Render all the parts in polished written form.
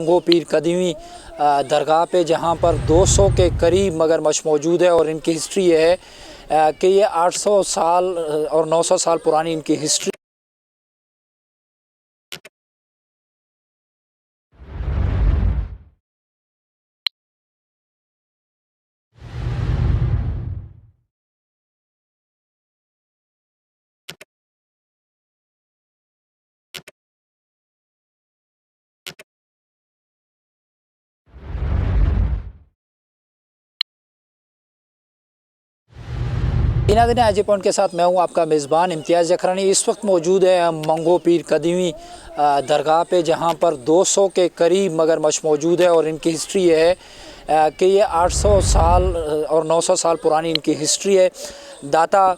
मंगो पीर कदीमी दरगाह पे जहाँ पर 200 के करीब मगरमच्छ मौजूद है और इनकी हिस्ट्री ये है कि ये 800 साल और 900 साल पुरानी इनकी हिस्ट्री। बिना दिन आज पॉइंट के साथ मैं हूं आपका मेज़बान इम्तियाज़ जखरानी। इस वक्त मौजूद है हम मंगो पीर कदीमी दरगाह पे जहां पर 200 के करीब मगरमच्छ मौजूद है और इनकी हिस्ट्री ये है कि ये 800 साल और 900 साल पुरानी इनकी हिस्ट्री है। दाता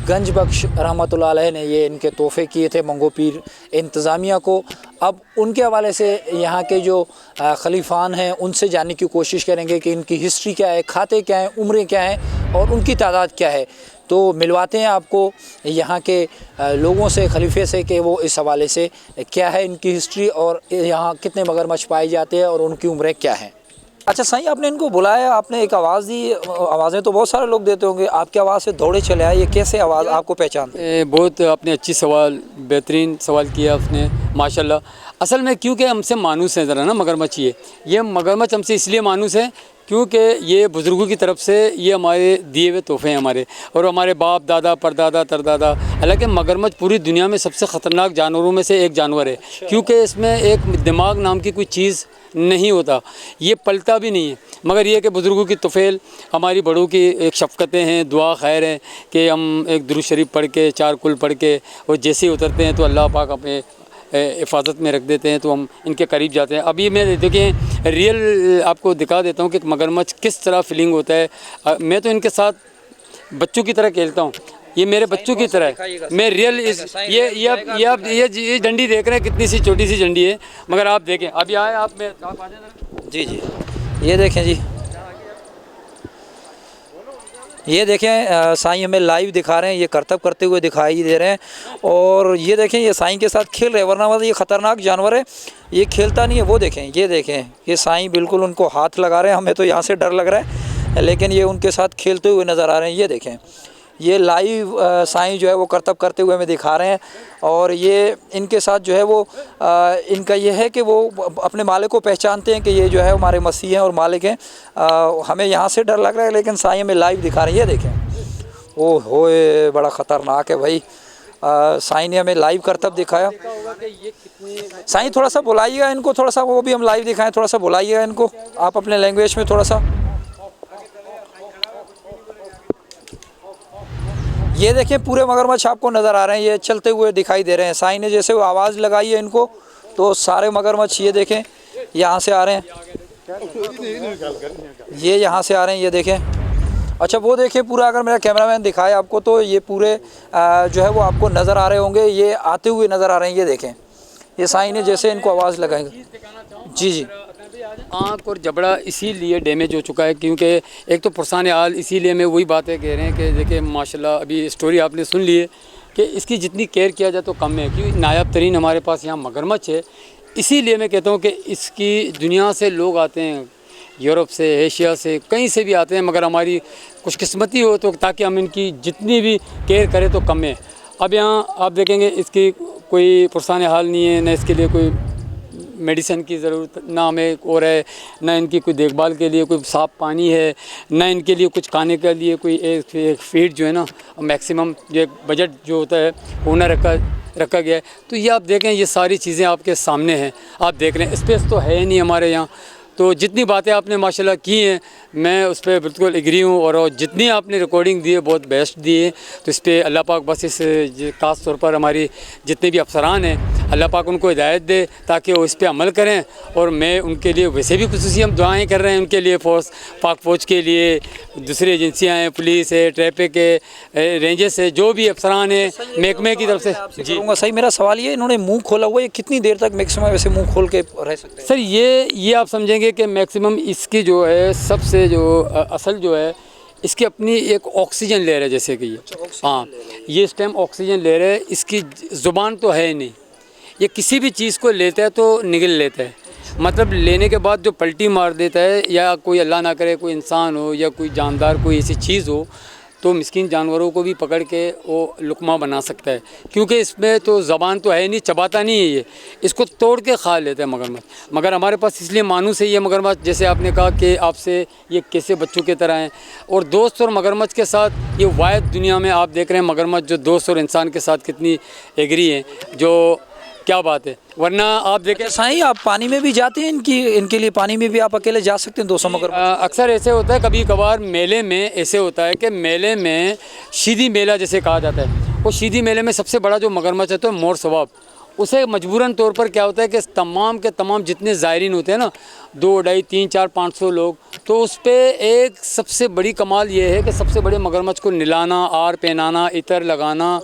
गंज बख्श रहमतुल्लाह अलैह ने ये इनके तोहफ़े किए थे मंगो पीर इंतज़ामिया को। अब उनके हवाले से यहाँ के जो खलीफान हैं उनसे जानने की कोशिश करेंगे कि इनकी हिस्ट्री क्या है, खाते क्या हैं, उम्रें क्या हैं और उनकी तादाद क्या है। तो मिलवाते हैं आपको यहाँ के लोगों से, खलीफे से, कि वो इस हवाले से क्या है इनकी हिस्ट्री और यहाँ कितने मगरमच्छ पाए जाते हैं और उनकी उम्रें क्या हैं। अच्छा साईं, आपने इनको बुलाया, आपने एक आवाज़ दी। आवाज़ें तो बहुत सारे लोग देते होंगे, आपकी आवाज़ से दौड़े चले आए, ये कैसे आवाज़ आपको पहचानते? बहुत आपने अच्छी सवाल, बेहतरीन सवाल किया आपने माशाल्लाह। असल में क्योंकि हमसे मानूस हैं ज़रा ना मगरमच्छ, ये मगरमच्छ हमसे इसलिए मानूस है क्योंकि ये बुज़ुर्गों की तरफ से ये हमारे दिए हुए तोहफ़े हैं हमारे, और हमारे बाप दादा परदादा तरदादा। हालांकि मगरमच्छ पूरी दुनिया में सबसे ख़तरनाक जानवरों में से एक जानवर है क्योंकि इसमें एक दिमाग नाम की कोई चीज़ नहीं होता, ये पलता भी नहीं है। मगर ये कि बुज़ुर्गों की तुफ़ैल, हमारी बड़ों की एक शफ़क़तें हैं, दुआ खैर है कि हम एक दुरूद शरीफ पढ़ के, चार कुल पढ़ के, और जैसे ही उतरते हैं तो अल्लाह पाक अपने हिफाजत में रख देते हैं, तो हम इनके करीब जाते हैं। अभी मैं देखिए रियल आपको दिखा देता हूँ कि मगरमच्छ किस तरह फीलिंग होता है। मैं तो इनके साथ बच्चों की तरह खेलता हूँ, ये मेरे बच्चों की तरह है। मैं रियल ये डंडी देख रहे हैं, कितनी सी छोटी सी डंडी है, मगर आप देखें अभी आए आप आ जाए। जी जी, ये देखें जी, ये देखें साईं हमें लाइव दिखा रहे हैं, ये करतब करते हुए दिखाई दे रहे हैं। और ये देखें ये साईं के साथ खेल रहे हैं, वरना ये ख़तरनाक जानवर है, ये खेलता नहीं है। वो देखें, ये देखें, ये साईं बिल्कुल उनको हाथ लगा रहे हैं। हमें तो यहाँ से डर लग रहा है, लेकिन ये उनके साथ खेलते हुए नज़र आ रहे हैं। ये देखें, ये लाइव साईं जो है वो करतब करते हुए हमें दिखा रहे हैं। और ये इनके साथ जो है वो इनका ये है कि वो अपने मालिक को पहचानते हैं कि ये जो है हमारे मसीह हैं और मालिक हैं। हमें यहाँ से डर लग रहा है, लेकिन साईं हमें लाइव दिखा रहे हैं। ये देखें, ओ होए, बड़ा ख़तरनाक है भाई। साईं ने हमें लाइव करतब दिखाया। साईं थोड़ा सा बुलाइएगा इनको, थोड़ा सा वो भी हम लाइव दिखाएं, थोड़ा सा बुलाइएगा इनको आप अपने लैंग्वेज में थोड़ा सा। ये देखिए पूरे मगरमच्छ आपको नज़र आ रहे हैं, ये चलते हुए दिखाई दे रहे हैं। साईं ने जैसे वो आवाज़ लगाई है इनको, तो सारे मगरमच्छ ये देखें यहाँ से आ रहे हैं, ये यहाँ से आ रहे हैं, ये देखें। अच्छा वो देखिए पूरा, अगर मेरा कैमरामैन दिखाए आपको तो ये पूरे जो है वो आपको नज़र आ रहे होंगे, ये आते हुए नज़र आ रहे हैं। ये देखें, ये साईं ने जैसे इनको आवाज़ लगाएंगे। जी जी, आँख और जबड़ा इसीलिए डैमेज हो चुका है क्योंकि एक तो पुरसान हाल, इसीलिए मैं वही बातें कह रहे हैं कि देखिए माशाल्लाह अभी स्टोरी आपने सुन ली है कि इसकी जितनी केयर किया जाए तो कम है, क्योंकि नायाब तरीन हमारे पास यहाँ मगरमच्छ है। इसीलिए मैं कहता हूँ कि इसकी दुनिया से लोग आते हैं, यूरोप से, एशिया से, कहीं से भी आते हैं, मगर हमारी खुशकिस्मती हो तो ताकि हम इनकी जितनी भी केयर करें तो कम है। अब यहाँ आप देखेंगे इसकी कोई पुरसान हाल नहीं है, न इसके लिए कोई मेडिसिन की ज़रूरत, ना हमें और है, ना इनकी कोई देखभाल के लिए कोई साफ़ पानी है, ना इनके लिए कुछ खाने के लिए कोई एक फीड जो है ना मैक्सिमम जो बजट जो होता है वो ना रखा गया है। तो ये आप देखें, ये सारी चीज़ें आपके सामने हैं, आप देख रहे हैं। स्पेस तो है ही नहीं हमारे यहाँ, तो जितनी बातें आपने माशाल्लाह की हैं मैं उस पर बिल्कुल एग्री हूँ, और जितनी आपने रिकॉर्डिंग दी है बहुत बेस्ट दी है। तो इस पर अल्लाह पाक बस इस ख़ास तौर पर हमारी जितने भी अफसरान हैं अल्लाह पाक उनको हिदायत दे ताकि वो इस पर अमल करें। और मैं उनके लिए वैसे भी खुसूसी हम दुआएँ कर रहे हैं उनके लिए, पाक फ़ौज के लिए, दूसरी एजेंसियाँ हैं, पुलिस है, ट्रैफिक है, रेंजेस है, जो भी अफसरान हैं महकमे की तरफ से। जी सही, मेरा सवाल ये, इन्होंने मुँह खोला हुआ है, कितनी देर तक मैक्सिमम वैसे मुँह खोल के रह सकते हैं? सर ये आप समझेंगे कि मैक्सिमम इसकी जो है सबसे जो असल जो है इसकी अपनी एक ऑक्सीजन ले रहा है, जैसे कि ये हाँ ये इस टाइम ऑक्सीजन ले रहा है। इसकी ज़ुबान तो है नहीं, ये किसी भी चीज़ को लेता है तो निगल लेता है। मतलब लेने के बाद जो पलटी मार देता है, या कोई अल्लाह ना करे कोई इंसान हो या कोई जानदार कोई ऐसी चीज़ हो, तो मिस्किन जानवरों को भी पकड़ के वो लुकमा बना सकता है, क्योंकि इसमें तो ज़बान तो है नहीं, चबाता नहीं है ये, इसको तोड़ के खा लेता है मगरमच्छ। मगर हमारे पास इसलिए मानूस है ये मगरमच्छ, जैसे आपने कहा कि आपसे ये कैसे बच्चों की तरह हैं, और दोस्त और मगरमच्छ के साथ ये वाहिद दुनिया में आप देख रहे हैं मगरमच्छ जो दोस्त और इंसान के साथ कितनी एग्री हैं, जो क्या बात है। वरना आप देखें साईं, आप पानी में भी जाते हैं, इनके लिए पानी में भी आप अकेले जा सकते हैं 200 मगर? अक्सर ऐसे होता है, कभी कभार मेले में ऐसे होता है कि मेले में शीदी मेला जैसे कहा जाता है, वो शीदी मेले में सबसे बड़ा जो मगरमच्छ है तो मोर सवाब, उसे मजबूरन तौर पर क्या होता है कि तमाम के तमाम जितने ज़ायरीन होते हैं ना, 2, 2.5, 3, 4, 500 लोग, तो उस पर एक सबसे बड़ी कमाल ये है कि सबसे बड़े मगरमच्छ को निलाना, आर पहनाना, इतर लगाना,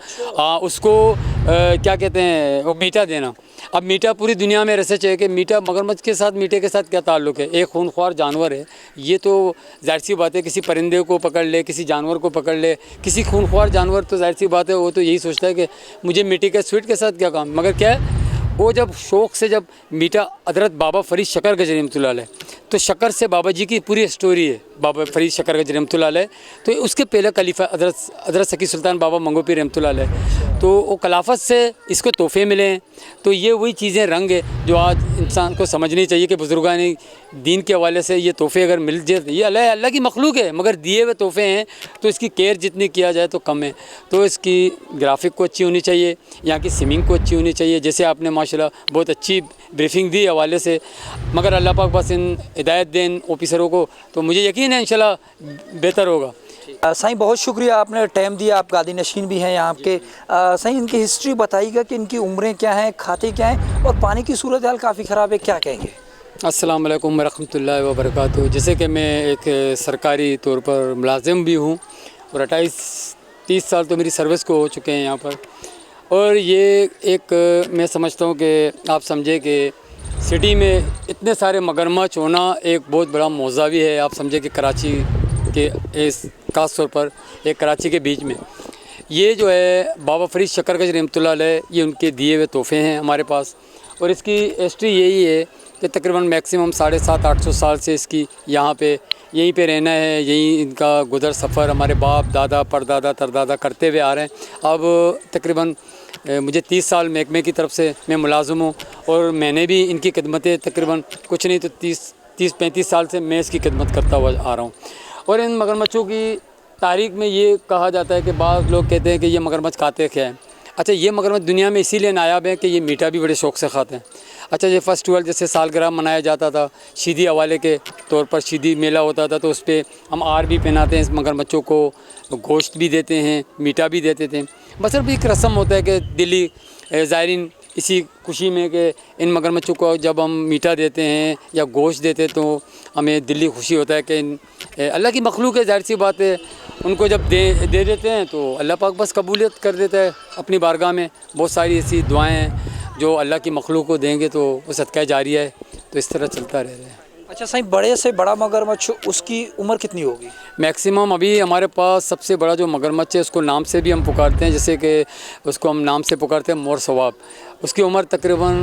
उसको क्या कहते हैं वो मीठा देना। अब मीठा पूरी दुनिया में रिसर्च है कि मीठा मगरमच्छ के साथ मीठे के साथ क्या ताल्लुक़ है, एक खूनख्वार जानवर है ये, तो जाहिर सी बात है किसी परिंदे को पकड़ ले, किसी जानवर को पकड़ ले, किसी खूनख्वार जानवर, तो जाहिर सी बात है वो तो यही सोचता है कि मुझे मीठे के स्वीट के साथ क्या काम। मगर क्या है, वो जब शौक़ से जब मीठा हज़रत बाबा फरीद शकर गजरी रहमतुल्लाह अलैह, तो शकर से बाबा जी की पूरी स्टोरी है, बाबा फरीद शकर गजरी रहमतुल्लाह अलैह, तो उसके पहले खलीफा हज़रत सकी सुल्तान बाबा मंगो पीर रहमतुल्लाह अलैह, तो वो खिलाफत से इसको तोहफे मिले हैं। तो ये वही चीज़ें रंग है जो आज इंसान को समझनी चाहिए कि बुज़ुर्गान दीन के हवाले से ये तोहफे अगर मिल जाए, ये अल्लाह की मखलूक है, मगर दिए हुए तोहफे हैं, तो इसकी केयर जितनी किया जाए तो कम है। तो इसकी ग्राफिक को अच्छी होनी चाहिए, यहाँ की स्विमिंग को अच्छी होनी चाहिए, जैसे आपने माशाल्लाह बहुत अच्छी ब्रीफिंग दी हवाले से, मगर अल्लाह पाक बस इन हिदायत दें इन ऑफिसरों को, तो मुझे यकीन है इंशाल्लाह बेहतर होगा। साईं बहुत शुक्रिया, आपने टाइम दिया, आप गादी नशीन भी हैं यहाँ के। साईं इनकी हिस्ट्री बताइएगा कि इनकी उम्रें क्या हैं, खाते क्या हैं, और पानी की सूरत हाल काफ़ी ख़राब है, क्या कहेंगे? अस्सलाम वालेकुम वरहमतुल्लाहि वबरकातुहू। जैसे कि मैं एक सरकारी तौर पर मुलाजिम भी हूँ और 28-30 साल तो मेरी सर्विस को हो चुके हैं यहाँ पर, और ये एक मैं समझता हूँ कि आप समझे कि सिटी में इतने सारे मगरमच्छ होना एक बहुत बड़ा मौज़ा भी है। आप समझे कि कराची के इस ख़ास तौर पर एक कराची के बीच में ये जो है बाबा फरीद शकर गजरी रहमतुल्लाह अलैह, ये उनके दिए हुए तोहफ़े हैं हमारे पास, और इसकी हिस्ट्री यही है कि तकरीबन मैक्सिमम 750-800 साल से इसकी यहाँ पे यहीं पे रहना है, यहीं इनका गुज़र सफ़र हमारे बाप दादा परदादा तरदादा करते हुए आ रहे हैं। अब तकरीबन मुझे 30 साल महकमे की तरफ से मैं मुलाज़िम हूँ, और मैंने भी इनकी खिदमतें तकरीबन कुछ नहीं तो 30-35 साल से मैं इसकी खिदमत करता हुआ आ रहा हूँ। और इन मगरमच्छों की तारीख़ में ये कहा जाता है कि बाद लोग कहते हैं कि ये मगरमच्छ खाते क्या हैं। अच्छा, ये मगरमच्छ दुनिया में इसीलिए नायाब है कि ये मीठा भी बड़े शौक़ से खाते हैं। अच्छा, ये फेस्टिवल जैसे सालगिरह मनाया जाता था, शीदी हवाले के तौर पर शीदी मेला होता था, तो उस पर हम आर भी पहनाते हैं इस मगरमच्छों को, गोश्त भी देते हैं, मीठा भी देते थे। बस सिर्फ एक रस्म होता है कि दिल्ली ज़ायरीन इसी खुशी में कि इन मगरमच्छों को जब हम मीठा देते हैं या गोश्त देते हैं तो हमें दिल्ली खुशी होता है कि अल्लाह की मखलूक है, जाहिर सी बात है, उनको जब दे देते हैं तो अल्लाह पाक बस कबूलियत कर देता है अपनी बारगाह में। बहुत सारी ऐसी दुआएं हैं जो अल्लाह की मखलूक को देंगे तो वो सदका जारिया है, तो इस तरह चलता रह रहा है। अच्छा साईं, बड़े से बड़ा मगरमच्छ उसकी उम्र कितनी होगी? मैक्सिमम अभी हमारे पास सबसे बड़ा जो मगरमच्छ है उसको नाम से भी हम पुकारते हैं, जैसे कि उसको हम नाम से पुकारते हैं मोर सवाब। उसकी उम्र तकरीबन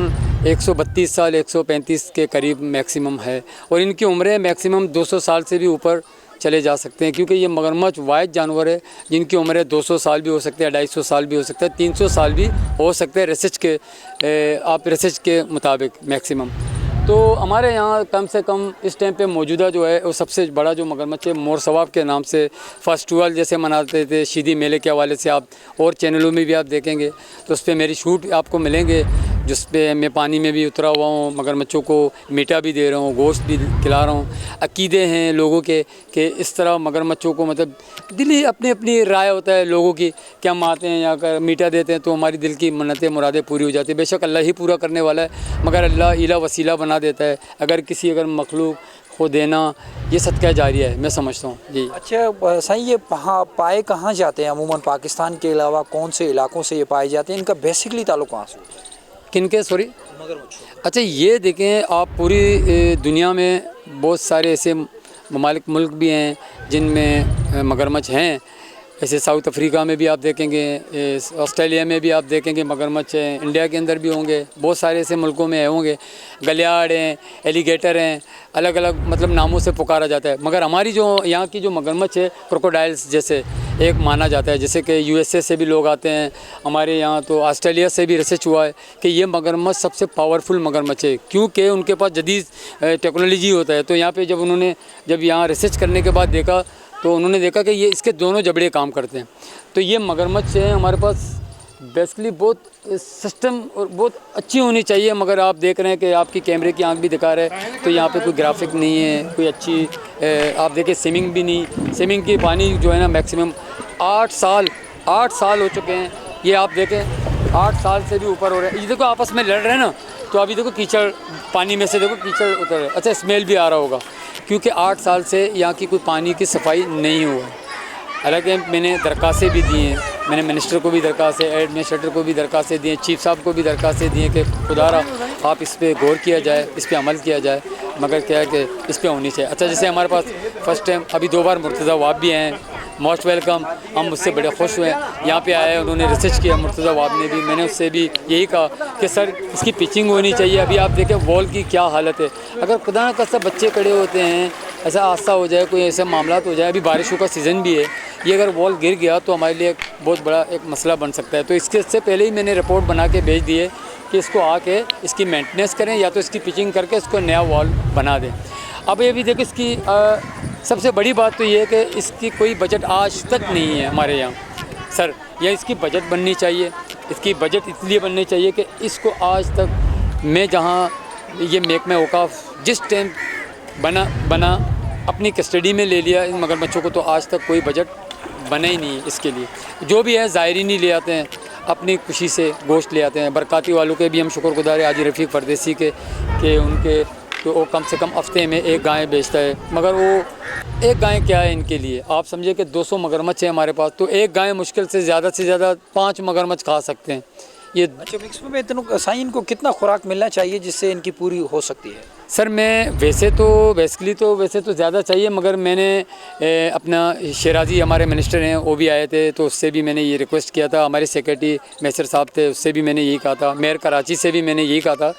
132 साल 135 के करीब मैक्सिमम है, और इनकी उम्रें मैक्सिमम 200 साल से भी ऊपर चले जा सकते हैं, क्योंकि ये मगरमच्छ वाहिद जानवर है जिनकी उम्र 200 साल भी हो सकते हैं, 250 साल भी हो सकता है, 300 साल भी हो सकते हैं रिसर्च के मुताबिक मैक्सिमम। तो हमारे यहाँ कम से कम इस टाइम पे मौजूदा जो है वो सबसे बड़ा जो मगरमच्छ है मोर सवाब के नाम से फेस्टिवल जैसे मनाते थे शीदी मेले के हवाले से, आप और चैनलों में भी आप देखेंगे तो उस पर मेरी शूट आपको मिलेंगे, जिस पे मैं पानी में भी उतरा हुआ हूँ, मगरमच्छों को मीठा भी दे रहा हूँ, गोश्त भी खिला रहा हूँ। अकीदे हैं लोगों के कि इस तरह मगरमच्छों को, मतलब दिली अपनी अपनी राय होता है लोगों की कि हम आते हैं यहाँ कर मीठा देते हैं तो हमारी दिल की मन्नतें मुरादें पूरी हो जाती है। बेशक अल्लाह ही पूरा करने वाला है, मगर अल्लाह इला वसीला बना देता है। अगर मखलूक को देना ये सदका जारिया है, मैं समझता हूँ जी। अच्छा साईं, ये पाए कहाँ जाते हैं अमूमन? पाकिस्तान के अलावा कौन से इलाकों से ये पाए जाते हैं? इनका बेसिकली ताल्लुक़ कहाँ से? किनके? सॉरी, मगरमच्छ। अच्छा, ये देखें आप पूरी दुनिया में बहुत सारे ऐसे मुल्क भी हैं जिनमें मगरमच्छ हैं, ऐसे साउथ अफ्रीका में भी आप देखेंगे, ऑस्ट्रेलिया में भी आप देखेंगे मगरमच्छ हैं, इंडिया के अंदर भी होंगे, बहुत सारे ऐसे मुल्कों में होंगे। गलियाड़ हैं, एलिगेटर हैं, अलग अलग मतलब नामों से पुकारा जाता है। मगर हमारी जो यहाँ की जो मगरमच्छ है, क्रोकोडाइल्स जैसे एक माना जाता है, जैसे कि यूएसए से भी लोग आते हैं हमारे यहाँ, तो ऑस्ट्रेलिया से भी रिसर्च हुआ है कि ये मगरमच्छ सबसे पावरफुल मगरमच्छ है, क्योंकि उनके पास जदीद टेक्नोलॉजी होता है। तो यहाँ पे जब यहाँ रिसर्च करने के बाद देखा, तो उन्होंने देखा कि ये इसके दोनों जबड़े काम करते हैं। तो ये मगरमच्छ हैं हमारे पास बेसिकली बहुत सिस्टम और बहुत अच्छी होनी चाहिए। मगर आप देख रहे हैं कि आपकी कैमरे की आंख भी दिखा रहे हैं, तो यहाँ पे कोई ग्राफिक नहीं है, कोई अच्छी आप देखिए स्विमिंग भी नहीं। स्विमिंग की पानी जो है ना मैक्सिमम 8 साल हो चुके हैं। ये आप देखें 8 साल से भी ऊपर हो रहे हैं। ये देखो आपस में लड़ रहे हैं ना, तो अभी देखो कीचड़ पानी में से देखो कीचड़ उतर रहा है। अच्छा स्मेल भी आ रहा होगा, क्योंकि 8 साल से यहाँ की कोई पानी की सफाई नहीं हुआ है। हालांकि मैंने दरखास्तें भी दी हैं, मैंने मिनिस्टर को भी दरखास्तें, एडमिनिस्ट्रेटर को भी दरखास्तें दी हैं, चीफ साहब को भी दरखास्तें दी हैं कि खुदारा आप इस पर गौर किया जाए, इस पर अमल किया जाए। मगर क्या है कि इस पर होनी चाहिए। अच्छा जैसे हमारे पास फर्स्ट टाइम अभी 2 बार मुर्तज़ा वाब भी हैं, मोस्ट वेलकम, हम उससे बड़े खुश हुए। यहाँ पे आए, उन्होंने रिसर्च किया मुर्तज़ा वाब ने भी, मैंने उससे भी यही कहा कि सर इसकी पिचिंग होनी चाहिए। अभी आप देखें वॉल की क्या हालत है, अगर खुदा न खास्ता बच्चे खड़े होते हैं, ऐसा हादसा हो जाए, कोई ऐसा मामला हो जाए, अभी बारिशों का सीज़न भी है, ये अगर वॉल गिर गया तो हमारे लिए बहुत बड़ा एक मसला बन सकता है। तो इससे पहले ही मैंने रिपोर्ट बना के भेज दी है कि इसको आके इसकी मेंटेनेंस करें, या तो इसकी पिचिंग करके इसको नया वॉल बना दें। अब ये भी देखो इसकी सबसे बड़ी बात तो ये है कि इसकी कोई बजट आज तक नहीं है हमारे यहाँ सर। या इसकी बजट बननी चाहिए, इसकी बजट इसलिए बननी चाहिए कि इसको आज तक मैं जहाँ ये महकमा औकाफ जिस टाइम बना अपनी कस्टडी में ले लिया इन मगरमच्छों को, तो आज तक कोई बजट बना ही नहीं है इसके लिए। जो भी है ज़ायरीन ही ले आते हैं, अपनी खुशी से गोश्त ले आते हैं। बरकाती वालों के भी हम शुक्रगुज़ार हैं, हाजी रफ़ीक परदेसी के उनके, तो वो कम से कम हफ्ते में 1 गाय बेचता है। मगर वो 1 गाय क्या है इनके लिए, आप समझिए कि 200 मगरमच्छ है हमारे पास, तो 1 गाय मुश्किल से ज़्यादा 5 मगरमच्छ खा सकते हैं। ये अच्छा मिक्स में इतनों साईं इनको कितना खुराक मिलना चाहिए जिससे इनकी पूरी हो सकती है? सर मैं वैसे तो ज़्यादा चाहिए, मगर मैंने अपना शेराजी हमारे मिनिस्टर हैं वो भी आए थे, तो उससे भी मैंने ये रिक्वेस्ट किया था। हमारे सेक्रेटरी मैसर साहब थे, उससे भी मैंने यही कहा था। मेयर कराची से भी मैंने यही कहा था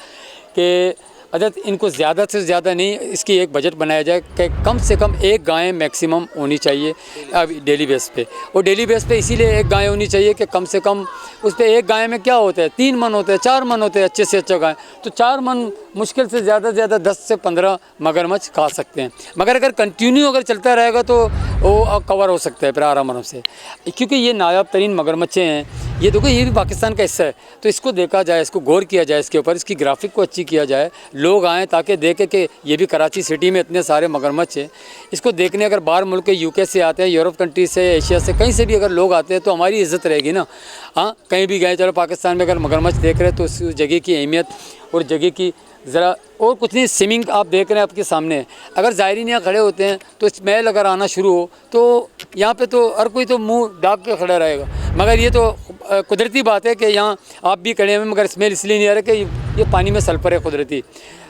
कि अगर इनको ज़्यादा से ज़्यादा नहीं, इसकी एक बजट बनाया जाए कि कम से कम 1 गाय मैक्सिमम होनी चाहिए अब डेली बेस पे। और डेली बेस पे इसीलिए 1 गाय होनी चाहिए कि कम से कम उस पर 1 गाय में क्या होता है, 3 मन होते हैं, 4 मन होते हैं अच्छे से अच्छा गाय, तो 4 मन मुश्किल से ज़्यादा 10 से 15 मगरमच्छ खा सकते हैं। मगर अगर कंटिन्यू अगर चलता रहेगा तो वो कवर हो सकता है फिर आराम से, क्योंकि ये नायाब तरीन मगरमच्छे हैं। ये देखो ये भी पाकिस्तान का हिस्सा है, तो इसको देखा जाए, इसको गौर किया जाए, इसके ऊपर इसकी ग्राफिक को अच्छी किया जाए, लोग आएँ ताकि देखें कि ये भी कराची सिटी में इतने सारे मगरमच्छ हैं। इसको देखने अगर बाहर मुल्क के यूके से आते हैं, यूरोप कंट्री से, एशिया से, कहीं से भी अगर लोग आते हैं तो हमारी इज़्ज़त रहेगी ना। हाँ कहीं भी गए, चलो पाकिस्तान में अगर मगरमच्छ देख रहे हैं तो उस जगह की अहमियत और जगह की ज़रा, और कुछ नहीं, स्विमिंग आप देख रहे हैं आपके सामने, अगर ज़ायरीन यहाँ खड़े होते हैं तो स्मेल अगर आना शुरू हो तो यहाँ पे तो हर कोई तो मुंह दाग के खड़ा रहेगा। मगर ये तो कुदरती बात है कि यहाँ आप भी खड़े हैं, मगर स्मेल इसलिए नहीं आ रहा कि ये पानी में सल्फर है कुदरती।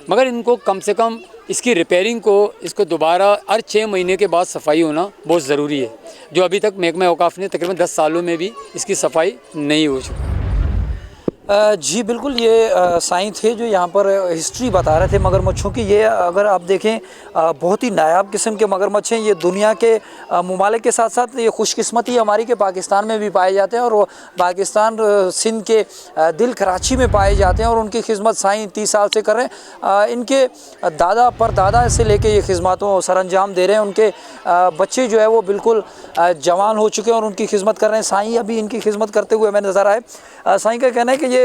मगर इनको कम से कम इसकी रिपेयरिंग को, इसको दोबारा हर 6 महीने के बाद सफाई होना बहुत ज़रूरी है, जो अभी तक महकमा औकाफ ने तकरीबन 10 सालों में भी इसकी सफाई नहीं हो चुकी। जी बिल्कुल, ये साईं थे जो यहाँ पर हिस्ट्री बता रहे थे मगरमच्छों की। ये अगर आप देखें बहुत ही नायाब किस्म के मगरमच्छ हैं। ये दुनिया के ममालिक के साथ साथ ये खुशकिस्मती हमारी के पाकिस्तान में भी पाए जाते हैं, और वो पाकिस्तान सिंध के दिल कराची में पाए जाते हैं, और उनकी खिदमत साईं 30 साल से कर रहे हैं। इनके दादा परदादा से लेके ये खिदमतों सर अंजाम दे रहे हैं। उनके बच्चे जो है वो बिल्कुल जवान हो चुके हैं और उनकी खिदमत कर रहे हैं। साईं अभी इनकी खिदमत करते हुए हमें नज़र आए। साईं का कहना है कि ये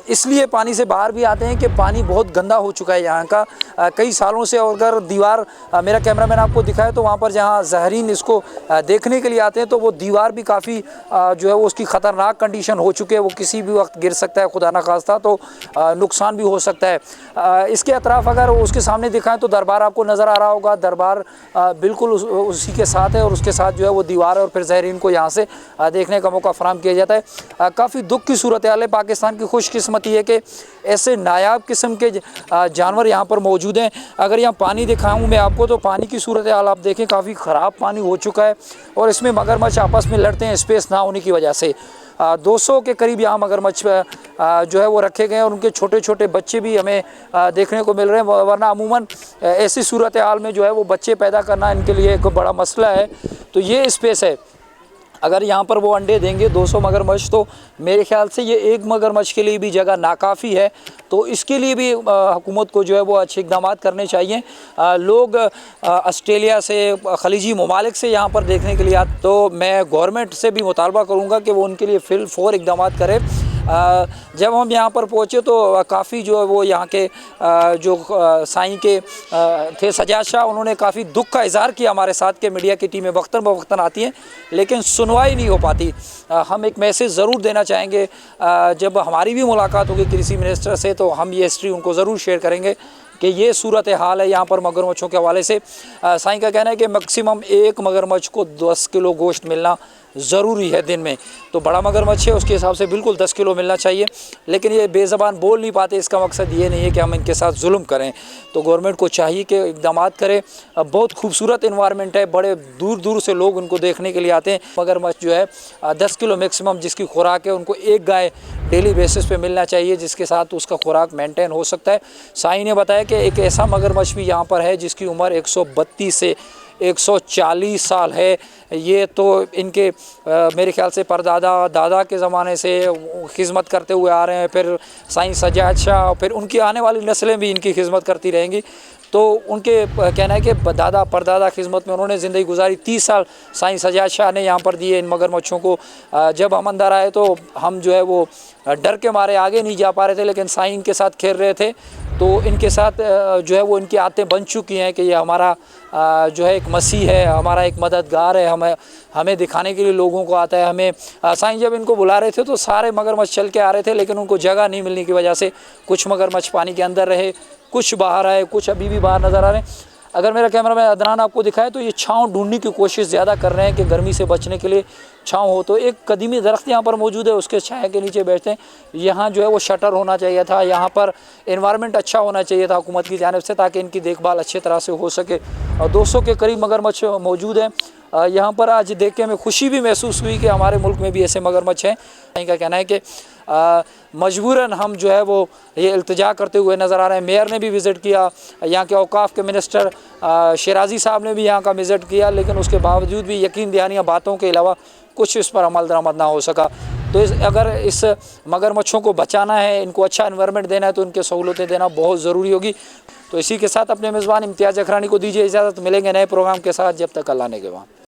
इसलिए पानी से बाहर भी आते हैं कि पानी बहुत गंदा हो चुका है यहाँ का कई सालों से। और अगर दीवार, मेरा कैमरामैन आपको दिखाए तो वहाँ पर जहाँ ज़हरीन इसको देखने के लिए आते हैं, तो वो दीवार भी काफ़ी जो है वो उसकी ख़तरनाक कंडीशन हो चुकी है, वो किसी भी वक्त गिर सकता है, खुदा ना खास्ता, तो नुकसान भी हो सकता है। इसके अतराफ़ अगर उसके सामने दिखाएं तो दरबार आपको नज़र आ रहा होगा। दरबार बिल्कुल उसी के साथ है, और उसके साथ जो है वो दीवार है, और फिर ज़हरीन को यहाँ से देखने का मौका फराहम किया जाता है। काफ़ी दुख की सूरत हाल है पाकिस्तान की खुशकिस्मती है कि ऐसे नायाब किस्म के जानवर यहाँ पर मौजूद हैं। अगर यहाँ पानी दिखाऊँ मैं आपको तो पानी की सूरत हाल आप देखें, काफ़ी ख़राब पानी हो चुका है और इसमें मगरमच्छ आपस में लड़ते हैं स्पेस ना होने की वजह से। 200 के करीब यहाँ मगरमच्छ जो है वो रखे गए हैं और उनके छोटे छोटे बच्चे भी हमें देखने को मिल रहे हैं। वरना अमूमन ऐसी सूरत हाल में जो है वो बच्चे पैदा करना इनके लिए एक बड़ा मसला है। तो ये स्पेस है, अगर यहाँ पर वो अंडे देंगे 200 मगरमच्छ तो मेरे ख्याल से ये एक मगरमच्छ के लिए भी जगह नाकाफ़ी है। तो इसके लिए भी हुकूमत को जो है वो अच्छे इक़दाम करने चाहिए। लोग ऑस्ट्रेलिया से, खलीजी ममालिक से यहाँ पर देखने के लिए आते, तो मैं गवर्नमेंट से भी मुतालबा करूँगा कि वो उनके लिए फिल फौर इक़दाम करे। जब हम यहाँ पर पहुँचे तो काफ़ी जो है वो यहाँ के जो साईं के थे सजाद शाह, उन्होंने काफ़ी दुख का इज़हार किया हमारे साथ के मीडिया की टीमें वक्तन बवक्तन आती हैं लेकिन सुनवाई नहीं हो पाती। हम एक मैसेज ज़रूर देना चाहेंगे, जब हमारी भी मुलाकात होगी कृषि मिनिस्टर से तो हम ये हिस्ट्री उनको ज़रूर शेयर करेंगे कि ये सूरत हाल है यहाँ पर मगरमच्छों के हवाले से। साईं का कहना है कि मैक्सिमम एक मगरमच्छ को 10 किलो गोश्त मिलना ज़रूरी है दिन में। तो बड़ा मगरमच्छ है उसके हिसाब से बिल्कुल 10 किलो मिलना चाहिए, लेकिन ये बेज़बान बोल नहीं पाते। इसका मकसद ये नहीं है कि हम इनके साथ जुल्म करें। तो गवर्नमेंट को चाहिए कि इक़दाम करे। बहुत खूबसूरत इन्वायरमेंट है, बड़े दूर दूर से लोग उनको देखने के लिए आते हैं। मगरमच्छ जो है 10 किलो मैक्सिमम जिसकी खुराक है, उनको एक गाय डेली बेसिस पे मिलना चाहिए जिसके साथ उसका खुराक मेंटेन हो सकता है। साईं ने बताया कि एक ऐसा मगरमच्छ भी यहाँ पर है जिसकी उम्र 132 से 140 साल है। ये तो इनके मेरे ख्याल से परदादा दादा के ज़माने से खिदमत करते हुए आ रहे हैं। फिर साईं सजाद शाह, फिर उनकी आने वाली नस्लें भी इनकी खिदमत करती रहेंगी। तो उनके कहना है कि दादा परदादा खिदमत में उन्होंने ज़िंदगी गुजारी। 30 साल साईं सजाद शाह ने यहाँ पर दिए इन मगरमच्छों को। जब हम अंदर आए तो हम जो है वो डर के मारे आगे नहीं जा पा रहे थे, लेकिन साईं इनके साथ खेल रहे थे। तो इनके साथ जो है वो इनकी आदतें बन चुकी हैं कि ये हमारा जो है एक मसीह है, हमारा एक मददगार है, हमें दिखाने के लिए लोगों को आता है। हमें साईं जब इनको बुला रहे थे तो सारे मगरमच्छ चल के आ रहे थे, लेकिन उनको जगह नहीं मिलने की वजह से कुछ मगरमच्छ पानी के अंदर रहे, कुछ बाहर आए, कुछ अभी भी बाहर नज़र आ रहे हैं। अगर मेरा कैमरा मैन अदनान आपको दिखाए तो ये छाँव ढूंढने की कोशिश ज़्यादा कर रहे हैं कि गर्मी से बचने के लिए छाँव हो। तो एक कदीमी दरख्त यहाँ पर मौजूद है, उसके छाया के नीचे बैठते हैं। यहाँ जो है वो शटर होना चाहिए था, यहाँ पर एनवायरनमेंट अच्छा होना चाहिए था हुकूमत की जानिब से, ताकि इनकी देखभाल अच्छे तरह से हो सके। और 200 के करीब मगरमच्छ मौजूद हैं यहाँ पर। आज देख के हमें खुशी भी महसूस हुई कि हमारे मुल्क में भी ऐसे मगरमच्छ हैं। इनका कहना है कि मजबूरन हम जो है वो ये इल्तिजा करते हुए नज़र आ रहे हैं। मेयर ने भी विज़िट किया, यहाँ के औकाफ़ के मिनिस्टर शिराजी साहब ने भी यहाँ का विज़िट किया, लेकिन उसके बावजूद भी यकीन दहानिया बातों के अलावा कुछ इस पर अमल दरामद ना हो सका। तो अगर इस मगरमच्छों को बचाना है, इनको अच्छा एनवायरनमेंट देना है, तो इनके सहूलतें देना बहुत ज़रूरी होगी। तो इसी के साथ अपने मेज़बान इम्तियाज़ जखरानी को दीजिए इजाज़त। मिलेंगे नए प्रोग्राम के साथ, जब तक अल्लाह ने के बाद।